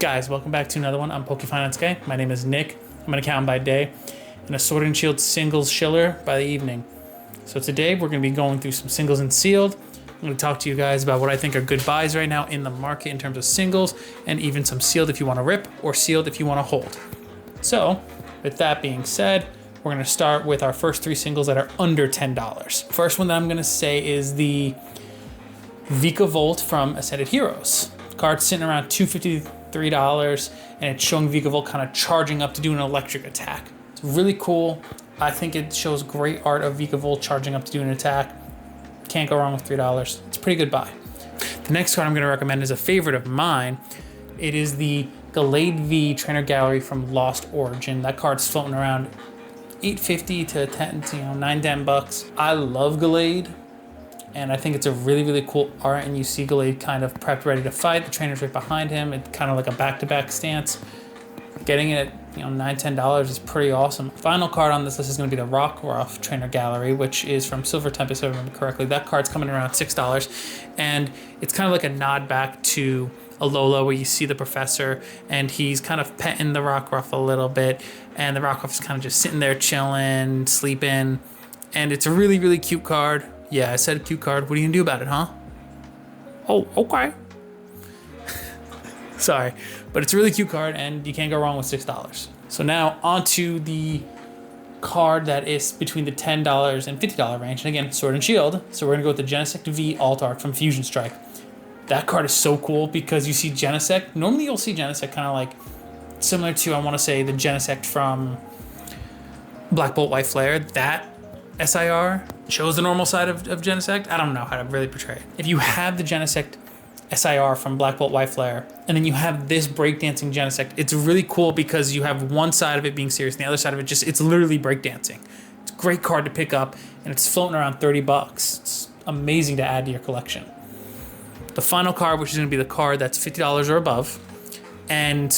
Guys, welcome back to another one. I'm Pokefinance Guy. My name is Nick. I'm an accountant by day and a Sword and Shield singles shiller by the evening. So today we're going to be going through some singles and sealed. I'm going to talk to you guys about what I think are good buys right now in the market in terms of singles and even some sealed if you want to rip or sealed if you want to hold. So with that being said, we're going to start with our first three singles that are under $10. First one that I'm going to say is the Vika Volt from Ascended Heroes. The card's sitting around $253 and it's showing Vika Volt kind of charging up to do an electric attack. It's really cool. I think it shows great art of Vika Volt charging up to do an attack. Can't go wrong with $3. It's a pretty good buy. The next card I'm going to recommend is a favorite of mine. It is the Gallade V Trainer Gallery from Lost Origin. That card's floating around $8.50 to $9-10. I love Gallade, and I think it's a really cool art. And you see Gallade kind of prepped, ready to fight. The trainer's right behind him. It's kind of like a back-to-back stance. Getting it at $9-10 is pretty awesome. Final card on this list is going to be the Rockruff Trainer Gallery, which is from Silver Tempest, if I remember correctly. That card's coming around $6, and it's kind of like a nod back to Alola, where you see the professor and he's kind of petting the Rockruff a little bit, and the Rockruff is kind of just sitting there chilling, sleeping, and it's a really cute card. Yeah, I said cute card. What are you gonna do about it, huh? Oh, okay. Sorry, but it's a really cute card and you can't go wrong with $6. So now onto the card that is between the $10 and $50 range. And again, Sword and Shield. So we're gonna go with the Genesect V Alt Art from Fusion Strike. That card is so cool because you see Genesect. Normally you'll see Genesect kind of like similar to, I want to say, the Genesect from Black Bolt White Flare. That SIR shows the normal side of Genesect. I don't know how to really portray it. If you have the Genesect SIR from Black Bolt White Flare, and then you have this breakdancing Genesect, it's really cool because you have one side of it being serious and the other side of it it's literally breakdancing. It's a great card to pick up, and it's floating around $30. It's amazing to add to your collection. The final card, which is going to be the card that's $50 or above, and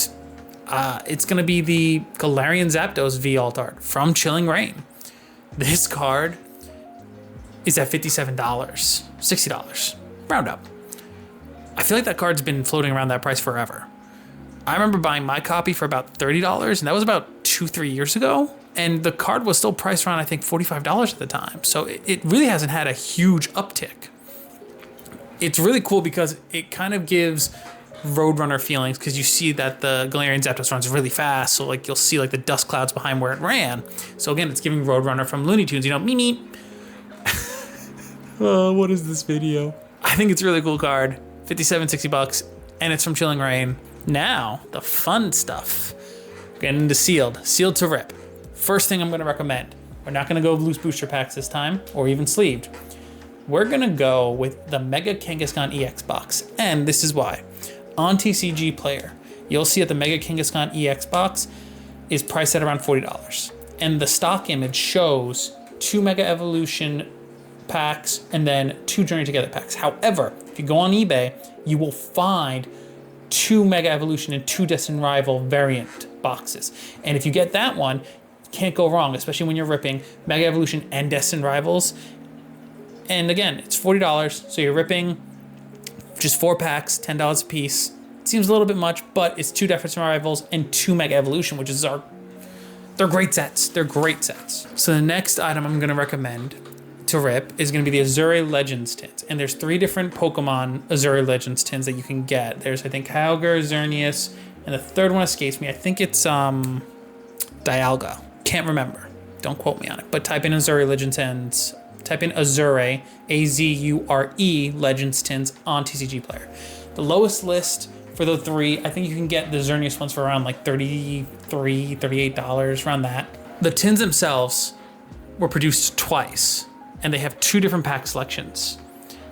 it's going to be the Galarian Zapdos V Alt Art from Chilling Reign. This card is at $57, $60, round up. I feel like that card's been floating around that price forever. I remember buying my copy for about $30, and that was about 2-3 years ago. And the card was still priced around, I think, $45 at the time. So it really hasn't had a huge uptick. It's really cool because it kind of gives Roadrunner feelings, because you see that the Galarian Zapdos runs really fast. So like you'll see like the dust clouds behind where it ran. So again, it's giving Roadrunner from Looney Tunes, me. What is this video? I think it's a really cool card. $57-$60, and it's from Chilling Reign. Now, the fun stuff. Getting into sealed to rip. First thing I'm going to recommend. We're not going to go loose booster packs this time, or even sleeved. We're going to go with the Mega Kangaskhan EX box, and this is why. On TCG Player, you'll see that the Mega Kangaskhan EX box is priced at around $40, and the stock image shows 2 Mega Evolution packs and then 2 Journey Together packs. However, if you go on eBay, you will find 2 Mega Evolution and 2 Destined Rival variant boxes. And if you get that one, you can't go wrong, especially when you're ripping Mega Evolution and Destined Rivals. And again, it's $40, so you're ripping just 4 packs, $10 a piece. It seems a little bit much, but it's 2 Destined Rivals and 2 Mega Evolution, which is they're great sets. They're great sets. So the next item I'm going to recommend to rip is going to be the Azure Legends tins. And there's 3 different Pokemon Azure Legends tins that you can get. There's, I think, Kyogre, Xerneas, and the third one escapes me. I think it's Dialga. Can't remember. Don't quote me on it. But type in Azure Legends tins. Type in Azure, A-Z-U-R-E, Legends tins on TCG Player. The lowest list for the 3, I think you can get the Xerneas ones for around like $33, $38, around that. The tins themselves were produced twice, and they have 2 different pack selections.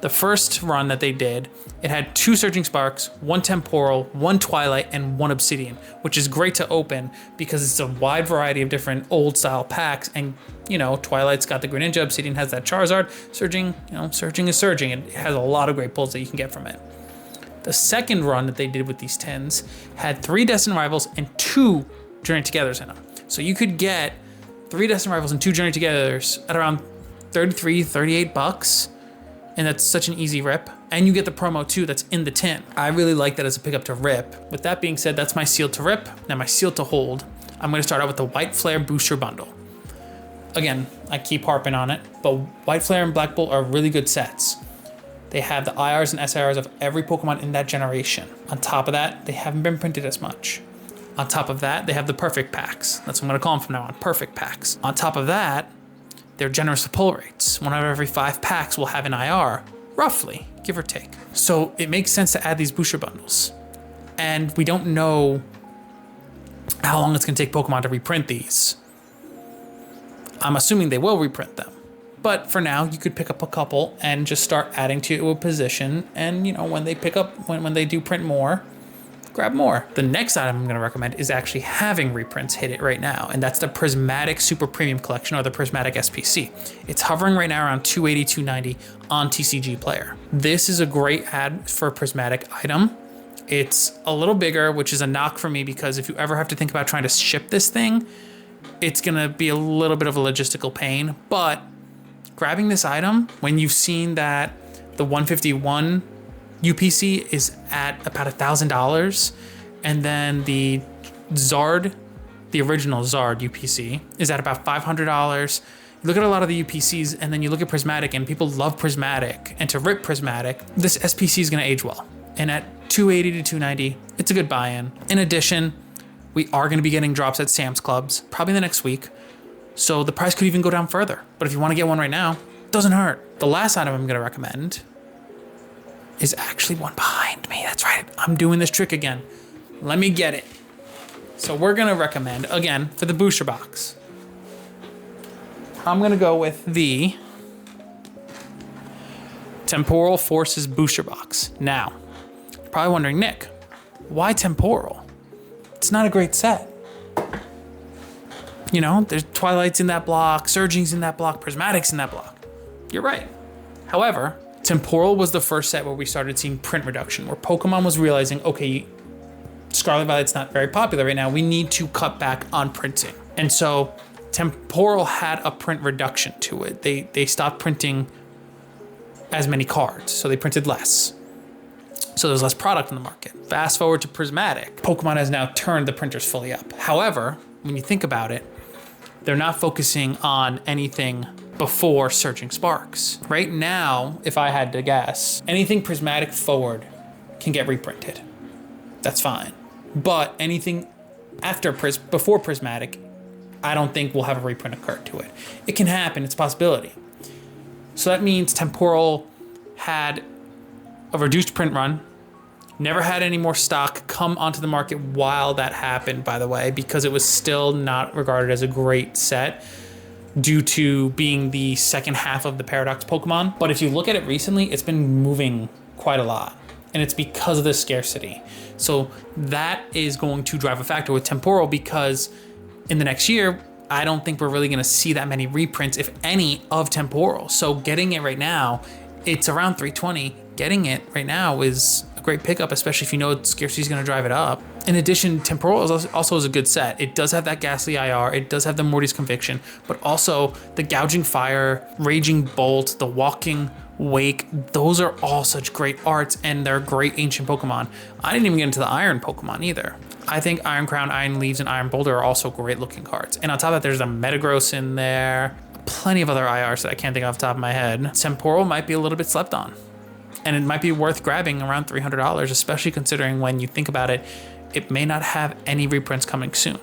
The first run that they did, it had 2 Surging Sparks, 1 Temporal, 1 Twilight, and 1 Obsidian, which is great to open because it's a wide variety of different old style packs. And Twilight's got the Greninja, Obsidian has that Charizard, Surging, Surging is Surging. It has a lot of great pulls that you can get from it. The second run that they did with these tins had 3 Destined Rivals and 2 Journey Togethers in them. So you could get 3 Destined Rivals and 2 Journey Togethers at around $33, $38, and that's such an easy rip. And you get the promo too that's in the tin. I really like that as a pickup to rip. With that being said, that's my sealed to rip. Now my sealed to hold. I'm gonna start out with the White Flare Booster Bundle. Again, I keep harping on it, but White Flare and Black Bolt are really good sets. They have the IRs and SIRs of every Pokemon in that generation. On top of that, they haven't been printed as much. On top of that, they have the perfect packs. That's what I'm gonna call them from now on, perfect packs. On top of that, they're generous with pull rates. 1 out of every 5 packs will have an IR, roughly, give or take. So it makes sense to add these booster bundles. And we don't know how long it's gonna take Pokemon to reprint these. I'm assuming they will reprint them. But for now, you could pick up a couple and just start adding to a position. And when they pick up, when they do print more, grab more. The next item I'm gonna recommend is actually having reprints hit it right now. And that's the Prismatic Super Premium Collection, or the Prismatic SPC. It's hovering right now around $280, $290 on TCG Player. This is a great ad for a Prismatic item. It's a little bigger, which is a knock for me, because if you ever have to think about trying to ship this thing, it's gonna be a little bit of a logistical pain. But grabbing this item when you've seen that the 151 UPC is at about $1,000, and then the Zard, the original Zard UPC, is at about $500. You look at a lot of the UPCs, and then you look at Prismatic, and people love Prismatic, and to rip Prismatic, this SPC is gonna age well. And at $280 to $290, it's a good buy-in. In addition, we are gonna be getting drops at Sam's Clubs, probably in the next week. So the price could even go down further. But if you wanna get one right now, it doesn't hurt. The last item I'm gonna recommend is actually one behind me. That's right, I'm doing this trick again. Let me get it. So we're gonna recommend, again, for the booster box, I'm gonna go with the Temporal Forces booster box. Now, you're probably wondering, Nick, why Temporal? It's not a great set. There's Twilight's in that block, Surging's in that block, Prismatic's in that block. You're right. However, Temporal was the first set where we started seeing print reduction, where Pokemon was realizing, okay, Scarlet Violet's not very popular right now. We need to cut back on printing. And so Temporal had a print reduction to it. They stopped printing as many cards, so they printed less. So there's less product in the market. Fast forward to Prismatic. Pokemon has now turned the printers fully up. However, when you think about it, they're not focusing on anything before Surging Sparks. Right now, if I had to guess, anything Prismatic forward can get reprinted. That's fine. But anything before Prismatic, I don't think we'll have a reprint occur to it. It can happen, it's a possibility. So that means Temporal had a reduced print run, never had any more stock come onto the market while that happened, by the way, because it was still not regarded as a great set due to being the second half of the Paradox Pokemon. But if you look at it recently, it's been moving quite a lot, and it's because of the scarcity. So that is going to drive a factor with Temporal, because in the next year, I don't think we're really gonna see that many reprints, if any, of Temporal. So getting it right now, it's around $320. Getting it right now is a great pickup, especially if you know scarcity is gonna drive it up. In addition, Temporal is also a good set. It does have that Ghastly IR, it does have the Morty's Conviction, but also the Gouging Fire, Raging Bolt, the Walking Wake, those are all such great arts, and they're great ancient Pokemon. I didn't even get into the Iron Pokemon either. I think Iron Crown, Iron Leaves, and Iron Boulder are also great looking cards. And on top of that, there's a Metagross in there, plenty of other IRs that I can't think off the top of my head. Temporal might be a little bit slept on, and it might be worth grabbing around $300, especially considering when you think about it, it may not have any reprints coming soon.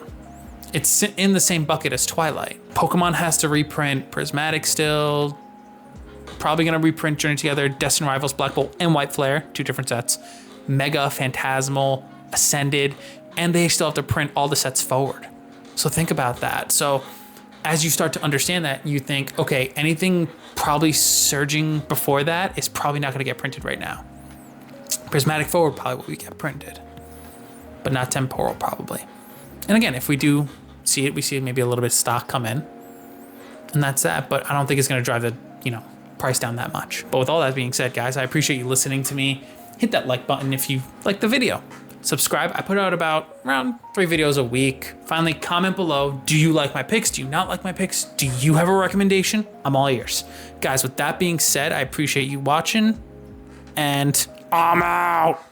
It's in the same bucket as Twilight. Pokemon has to reprint Prismatic still, probably gonna reprint Journey Together, Destined Rivals, Black Bolt, and White Flare, 2 different sets, Mega, Phantasmal, Ascended, and they still have to print all the sets forward. So think about that. So as you start to understand that, you think, okay, anything probably surging before that is probably not gonna get printed right now. Prismatic forward probably will get printed, but not Temporal probably. And again, if we do see it, we see maybe a little bit of stock come in, and that's that. But I don't think it's gonna drive the price down that much. But with all that being said, guys, I appreciate you listening to me. Hit that like button if you like the video. Subscribe. I put out about around 3 videos a week. Finally, comment below. Do you like my picks? Do you not like my picks? Do you have a recommendation? I'm all ears. Guys, with that being said, I appreciate you watching. and I'm out.